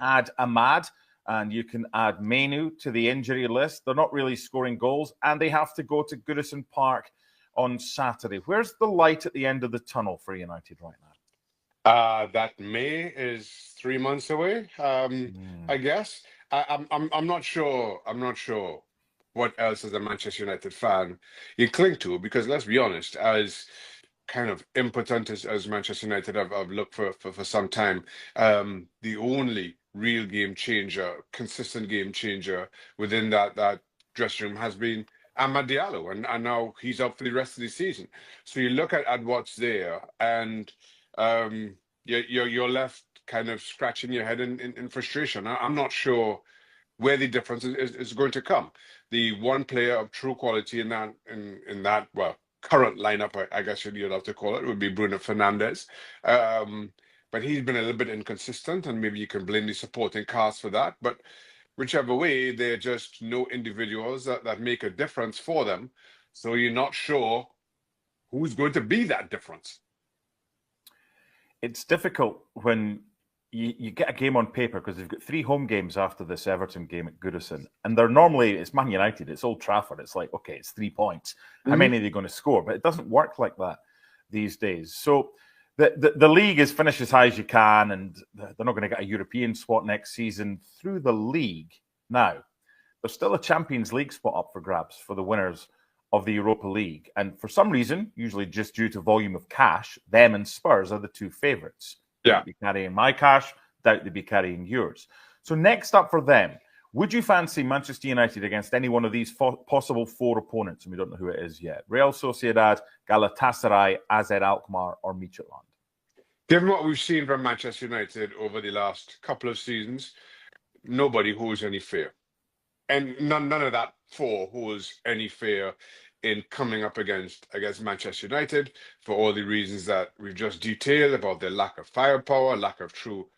add Ahmad and you can add Mainu to the injury list. They're not really scoring goals, and they have to go to Goodison Park on Saturday. Where's the light at the end of the tunnel for United right now? That May is 3 months away. I guess. I'm not sure. I'm not sure what else as a Manchester United fan you cling to, because let's be honest, as kind of impotent as Manchester United have looked for some time, the only real game changer, consistent game changer within that dressing room has been Amad Diallo, and now he's up for the rest of the season. So you look at what's there, and you're left kind of scratching your head in frustration. I'm not sure where the difference is going to come. The one player of true quality in that well, current lineup, I guess you'd love to call it, would be Bruno Fernandes. But he's been a little bit inconsistent, and maybe you can blame the supporting cast for that. But whichever way, they're just no individuals that make a difference for them. So you're not sure who's going to be that difference. It's difficult when you get a game on paper, because they've got 3 home games after this Everton game at Goodison, and they're normally, it's Man United, it's Old Trafford, it's like, okay, it's 3 points. How many are they going to score? But it doesn't work like that these days. So the league is finish as high as you can, and they're not going to get a European spot next season through the league. Now, there's still a Champions League spot up for grabs for the winners of the Europa League. And for some reason, usually just due to volume of cash, them and Spurs are the 2 favourites. Yeah. They'd be carrying my cash, doubt they'd be carrying yours. So next up for them, would you fancy Manchester United against any one of these possible 4 opponents? And we don't know who it is yet. Real Sociedad, Galatasaray, AZ Alkmaar, or Midtjylland? Given what we've seen from Manchester United over the last couple of seasons, nobody holds any fear. And none of that 4 holds any fear in coming up against Manchester United, for all the reasons that we've just detailed about their lack of firepower, lack of true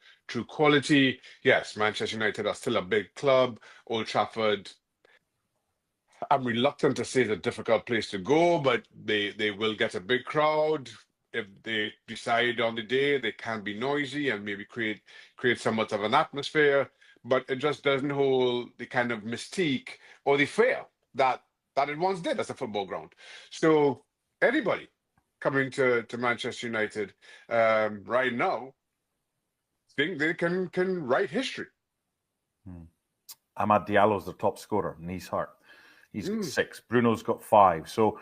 quality. Yes, Manchester United are still a big club. Old Trafford, I'm reluctant to say it's a difficult place to go, but they will get a big crowd. If they decide on the day, they can be noisy and maybe create somewhat of an atmosphere, but it just doesn't hold the kind of mystique or the fear that it once did as a football ground. So anybody coming to Manchester United right now, think they can write history. Amad Diallo's the top scorer, and he's hurt. He's got 6. Bruno's got 5. So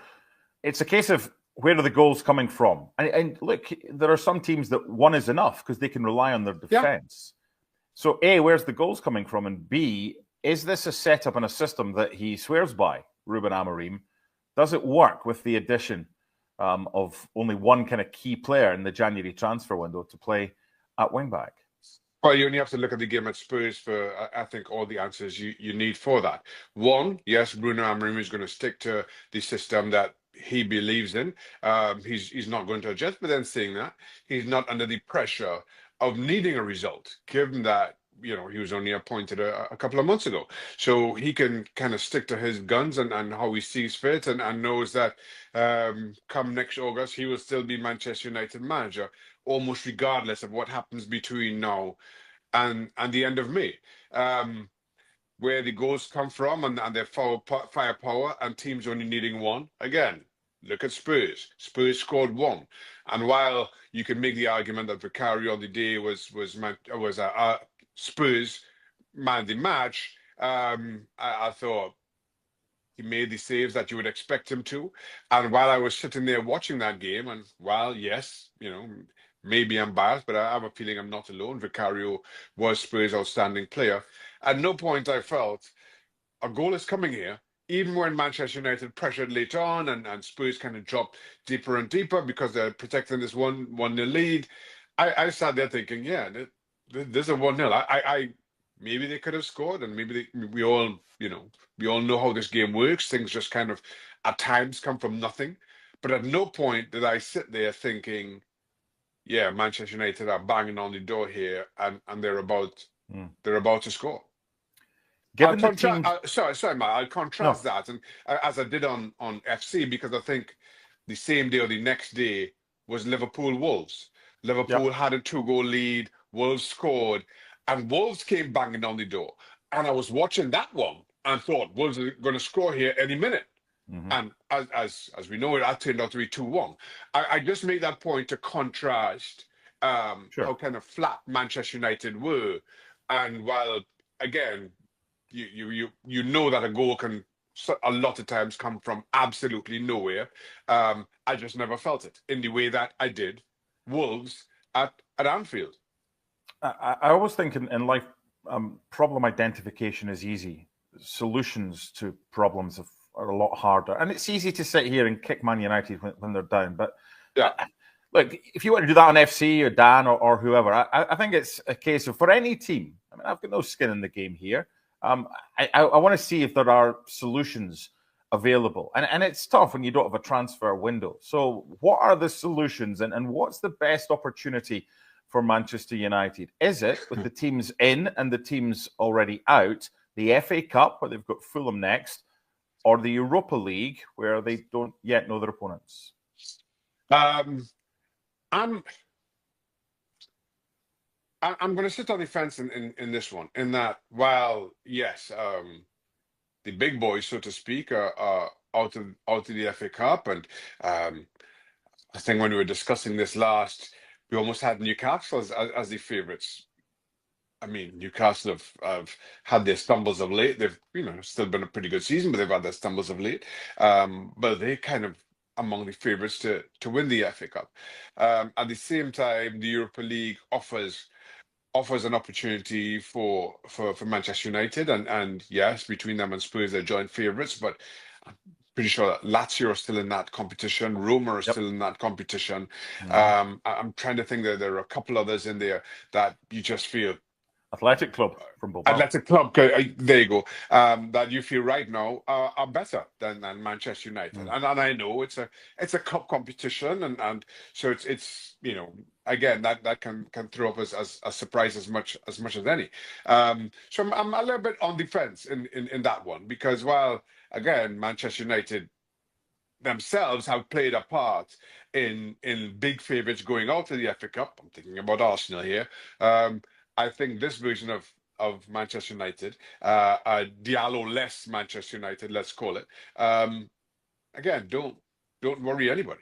it's a case of, where are the goals coming from? And look, there are some teams that 1 is enough because they can rely on their defense. So A, where's the goals coming from? And B, is this a setup and a system that he swears by, Ruben Amorim? Does it work with the addition of only one kind of key player in the January transfer window to play at wing-back? Well, you only have to look at the game at Spurs for, I think, all the answers you need for that. 1, yes, Bruno Amorim is going to stick to the system that he believes in. He's not going to adjust, but then saying that, he's not under the pressure of needing a result, given that, he was only appointed a couple of months ago. So he can kind of stick to his guns and how he sees fit, and knows that come next August, he will still be Manchester United manager, almost regardless of what happens between now and the end of May. Where the goals come from and their firepower, and teams only needing 1. Again, look at Spurs. Spurs scored 1. And while you can make the argument that Vicario on the day was Spurs man of the match, I thought he made the saves that you would expect him to. And while I was sitting there watching that game, and while, yes, maybe I'm biased, but I have a feeling I'm not alone, Vicario was Spurs' outstanding player. At no point I felt a goal is coming here, even when Manchester United pressured later on and Spurs kind of dropped deeper and deeper because they're protecting this 1-0 lead. I sat there thinking, yeah, there's a 1-0. I maybe they could have scored, and maybe we all know how this game works. Things just kind of at times come from nothing. But at no point did I sit there thinking, yeah, Manchester United are banging on the door here, and they're about to score. Given sorry, Matt. I'll contrast that, and as I did on FC, because I think the same day or the next day was Liverpool Wolves. Liverpool had a 2-goal lead. Wolves scored, and Wolves came banging on the door. And I was watching that one and thought Wolves are going to score here any minute. And as we know, it turned out to be 2-1. I just made that point to contrast how kind of flat Manchester United were. And while, again, you know that a goal can a lot of times come from absolutely nowhere, I just never felt it in the way that I did Wolves at Anfield. I always think in life, problem identification is easy. Solutions to problems are a lot harder. And it's easy to sit here and kick Man United when they're down. But yeah, look, if you want to do that on FC or Dan or whoever, I think it's a case of, for any team, I mean, I've got no skin in the game here. I want to see if there are solutions available. And it's tough when you don't have a transfer window. So what are the solutions and what's the best opportunity for Manchester United? Is it, with the teams in and the teams already out, the FA Cup, where they've got Fulham next, or the Europa League, where they don't yet know their opponents? I'm going to sit on the fence in this one, in that, while, yes, the big boys, so to speak, are out of the FA Cup. And I think when we were discussing this last, we almost had Newcastle as the favourites. I mean, Newcastle have had their stumbles of late. They've, still been a pretty good season, but they've had their stumbles of late. But they kind of among the favourites to win the FA Cup. At the same time, the Europa League offers an opportunity for Manchester United, and yes, between them and Spurs, they're joint favourites, but I'm pretty sure that Lazio are still in that competition. Roma are still in that competition. I'm trying to think that there are a couple others in there that you just feel. Athletic Club from Bilbao. Athletic Club, there you go. That you feel right now are better than Manchester United, and I know it's a cup competition, and so it's again that can throw up as a surprise as much as any. So I'm a little bit on the fence in that one, because while again Manchester United themselves have played a part in big favourites going out to the FA Cup. I'm thinking about Arsenal here. I think this version of Manchester United, Diallo-less Manchester United, let's call it. Again, don't worry anybody.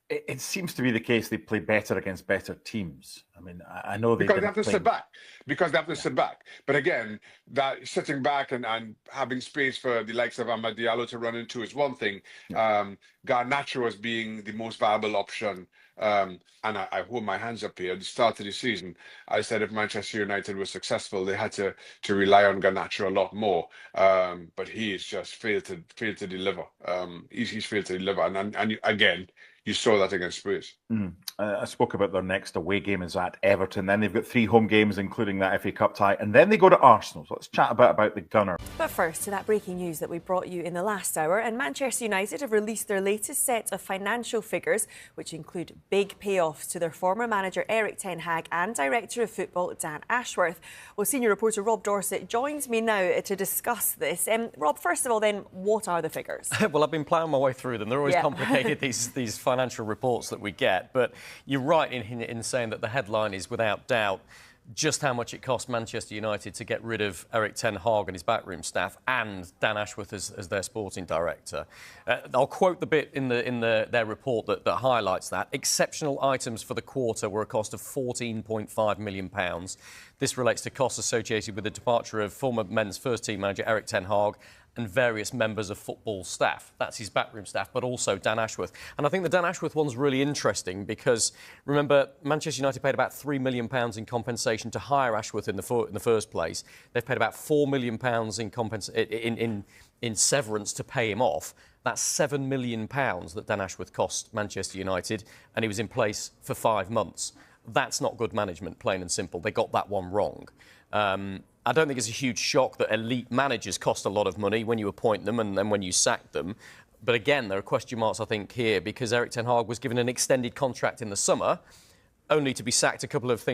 It seems to be the case they play better against better teams. I mean, I know because they have to sit back. Because they have to sit back. But again, that sitting back and having space for the likes of Amad Diallo to run into is one thing. Garnacho as being the most viable option. And I hold my hands up here. At the start of the season, I said if Manchester United was successful, they had to rely on Garnacho a lot more. But he's just failed to deliver. He's failed to deliver. And again, you saw that against Spurs. I spoke about their next away game is at Everton. Then they've got 3 home games, including that FA Cup tie. And then they go to Arsenal. So let's chat about the Gunner. But first, to that breaking news that we brought you in the last hour. And Manchester United have released their latest set of financial figures, which include big payoffs to their former manager Erik Ten Hag and Director of Football Dan Ashworth. Well, senior reporter Rob Dorsett joins me now to discuss this. Rob, first of all, then, what are the figures? Well, I've been ploughing my way through them. They're always complicated, these financial reports that we get. But you're right in saying that the headline is without doubt just how much it cost Manchester United to get rid of Erik Ten Hag and his backroom staff and Dan Ashworth as their sporting director. I'll quote the bit in their report that highlights that. Exceptional items for the quarter were a cost of £14.5 million. This relates to costs associated with the departure of former men's first team manager Erik Ten Hag and various members of football staff. That's his backroom staff, but also Dan Ashworth. And I think the Dan Ashworth one's really interesting because, remember, Manchester United paid about £3 million in compensation to hire Ashworth in the first place. They've paid about £4 million in severance to pay him off. That's £7 million that Dan Ashworth cost Manchester United, and he was in place for 5 months. That's not good management, plain and simple. They got that one wrong. I don't think it's a huge shock that elite managers cost a lot of money when you appoint them and then when you sack them. But again, there are question marks, I think, here because Erik Ten Hag was given an extended contract in the summer, only to be sacked a couple of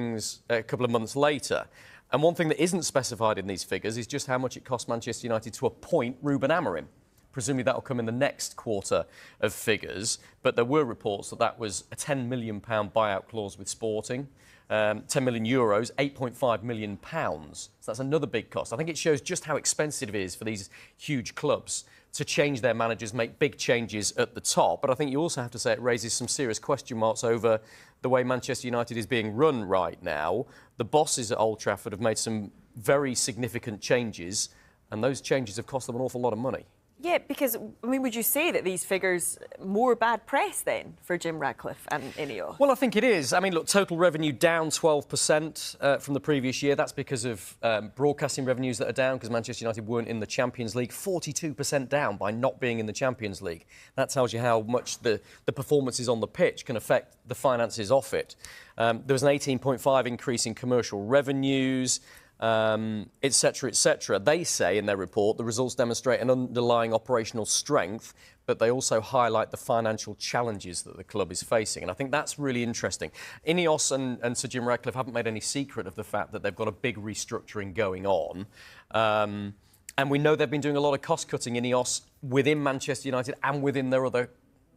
months later. And one thing that isn't specified in these figures is just how much it cost Manchester United to appoint Ruben Amorim. Presumably that will come in the next quarter of figures. But there were reports that was a £10 million buyout clause with Sporting. 10 million euros, 8.5 million pounds. So that's another big cost. I think it shows just how expensive it is for these huge clubs to change their managers, make big changes at the top. But I think you also have to say it raises some serious question marks over the way Manchester United is being run right now. The bosses at Old Trafford have made some very significant changes, and those changes have cost them an awful lot of money. Yeah, because, I mean, would you say that these figures more bad press then for Jim Ratcliffe and INEOS? Well, I think it is. I mean, look, total revenue down 12% from the previous year. That's because of broadcasting revenues that are down because Manchester United weren't in the Champions League. 42% down by not being in the Champions League. That tells you how much the performances on the pitch can affect the finances off it. There was an 18.5 increase in commercial revenues, etc., etc. They say in their report the results demonstrate an underlying operational strength, but they also highlight the financial challenges that the club is facing. And I think that's really interesting. INEOS and Sir Jim Ratcliffe haven't made any secret of the fact that they've got a big restructuring going on. And we know they've been doing a lot of cost-cutting, INEOS, within Manchester United and within their other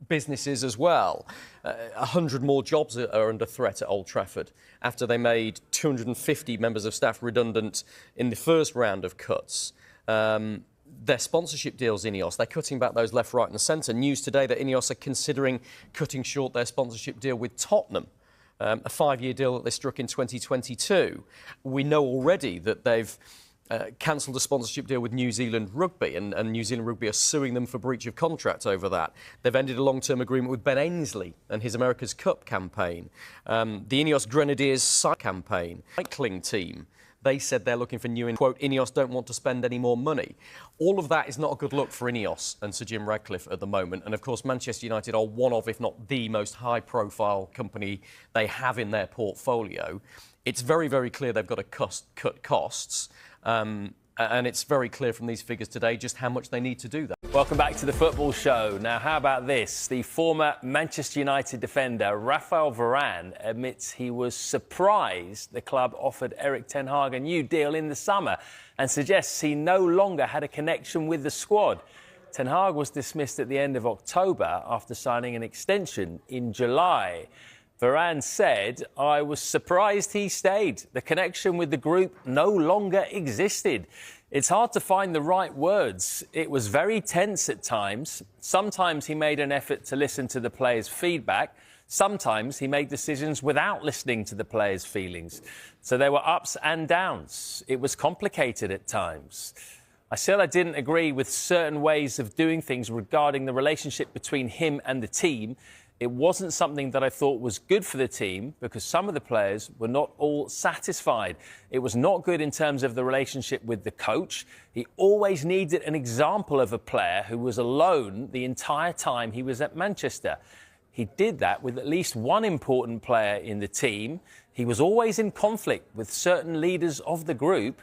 businesses as well. 100 more jobs are under threat at Old Trafford after they made 250 members of staff redundant in the first round of cuts. Their sponsorship deals, INEOS, they're cutting back those left, right and centre. News today that INEOS are considering cutting short their sponsorship deal with Tottenham, a 5-year deal that they struck in 2022. We know already that they've cancelled a sponsorship deal with New Zealand Rugby, and New Zealand Rugby are suing them for breach of contract over that. They've ended a long-term agreement with Ben Ainsley and his America's Cup campaign. The INEOS Grenadiers campaign, cycling team, they said they're looking for new, quote, INEOS don't want to spend any more money. All of that is not a good look for INEOS and Sir Jim Ratcliffe at the moment. And, of course, Manchester United are one of, if not the most high-profile company they have in their portfolio. It's very, very clear they've got to cut costs. And it's very clear from these figures today just how much they need to do that. Welcome back to the Football Show. Now, how about this? The former Manchester United defender, Rafael Varane, admits he was surprised the club offered Erik Ten Hag a new deal in the summer and suggests he no longer had a connection with the squad. Ten Hag was dismissed at the end of October after signing an extension in July. Varane said, I was surprised he stayed. The connection with the group no longer existed. It's hard to find the right words. It was very tense at times. Sometimes he made an effort to listen to the players' feedback. Sometimes he made decisions without listening to the players' feelings. So there were ups and downs. It was complicated at times. I said I didn't agree with certain ways of doing things regarding the relationship between him and the team. It wasn't something that I thought was good for the team because some of the players were not all satisfied. It was not good in terms of the relationship with the coach. He always needed an example of a player who was alone the entire time he was at Manchester. He did that with at least one important player in the team. He was always in conflict with certain leaders of the group.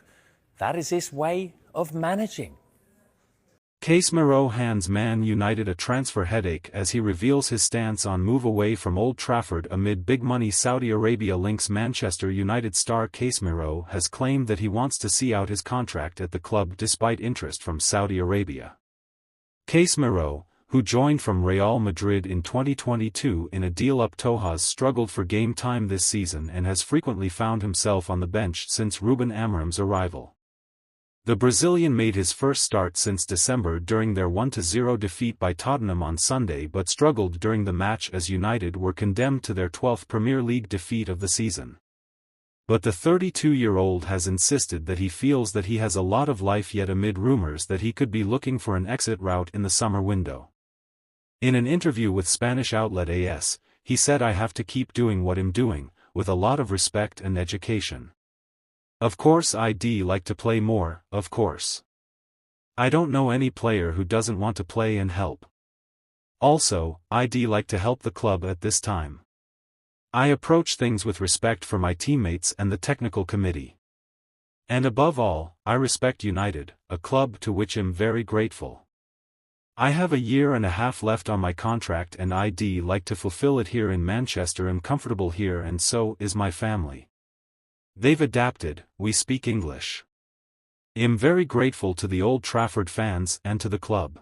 That is his way of managing. Casemiro hands Man United a transfer headache as he reveals his stance on move away from Old Trafford amid big money. Saudi Arabia links Manchester United star Casemiro has claimed that he wants to see out his contract at the club despite interest from Saudi Arabia. Casemiro, who joined from Real Madrid in 2022 in a deal-up, has struggled for game time this season and has frequently found himself on the bench since Ruben Amorim's arrival. The Brazilian made his first start since December during their 1-0 defeat by Tottenham on Sunday but struggled during the match as United were condemned to their 12th Premier League defeat of the season. But the 32-year-old has insisted that he feels that he has a lot of life yet amid rumours that he could be looking for an exit route in the summer window. In an interview with Spanish outlet AS, he said, I have to keep doing what I'm doing, with a lot of respect and education. Of course I'd like to play more, of course. I don't know any player who doesn't want to play and help. Also, I'd like to help the club at this time. I approach things with respect for my teammates and the technical committee. And above all, I respect United, a club to which I'm very grateful. I have 1.5 years left on my contract and I'd like to fulfill it here in Manchester. I'm comfortable here and so is my family. They've adapted, we speak English. I'm very grateful to the Old Trafford fans and to the club.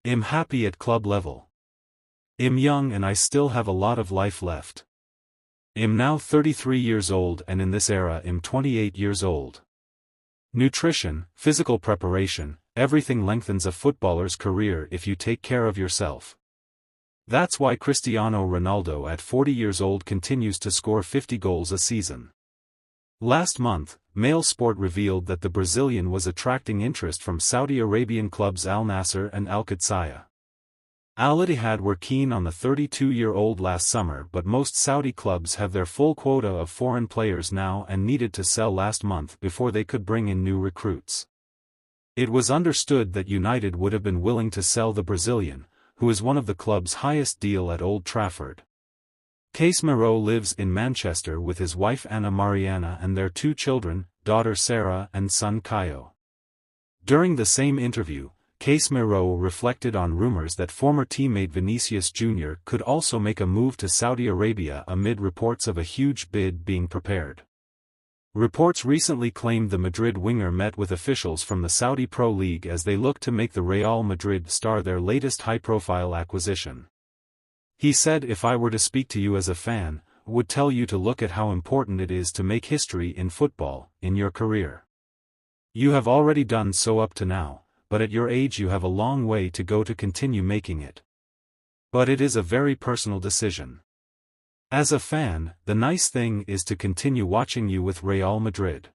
I'm happy at club level. I'm young and I still have a lot of life left. I'm now 33 years old and in this era I'm 28 years old. Nutrition, physical preparation, everything lengthens a footballer's career if you take care of yourself. That's why Cristiano Ronaldo at 40 years old continues to score 50 goals a season. Last month, Mail Sport revealed that the Brazilian was attracting interest from Saudi Arabian clubs Al Nassr and Al Qadsiya. Al Ittihad were keen on the 32-year-old last summer, but most Saudi clubs have their full quota of foreign players now and needed to sell last month before they could bring in new recruits. It was understood that United would have been willing to sell the Brazilian, who is one of the club's highest deal at Old Trafford. Casemiro lives in Manchester with his wife Anna Mariana and their 2 children, daughter Sarah and son Caio. During the same interview, Casemiro reflected on rumors that former teammate Vinicius Jr. could also make a move to Saudi Arabia amid reports of a huge bid being prepared. Reports recently claimed the Madrid winger met with officials from the Saudi Pro League as they look to make the Real Madrid star their latest high-profile acquisition. He said, "If I were to speak to you as a fan, I would tell you to look at how important it is to make history in football, in your career. You have already done so up to now, but at your age you have a long way to go to continue making it. But it is a very personal decision. As a fan, the nice thing is to continue watching you with Real Madrid."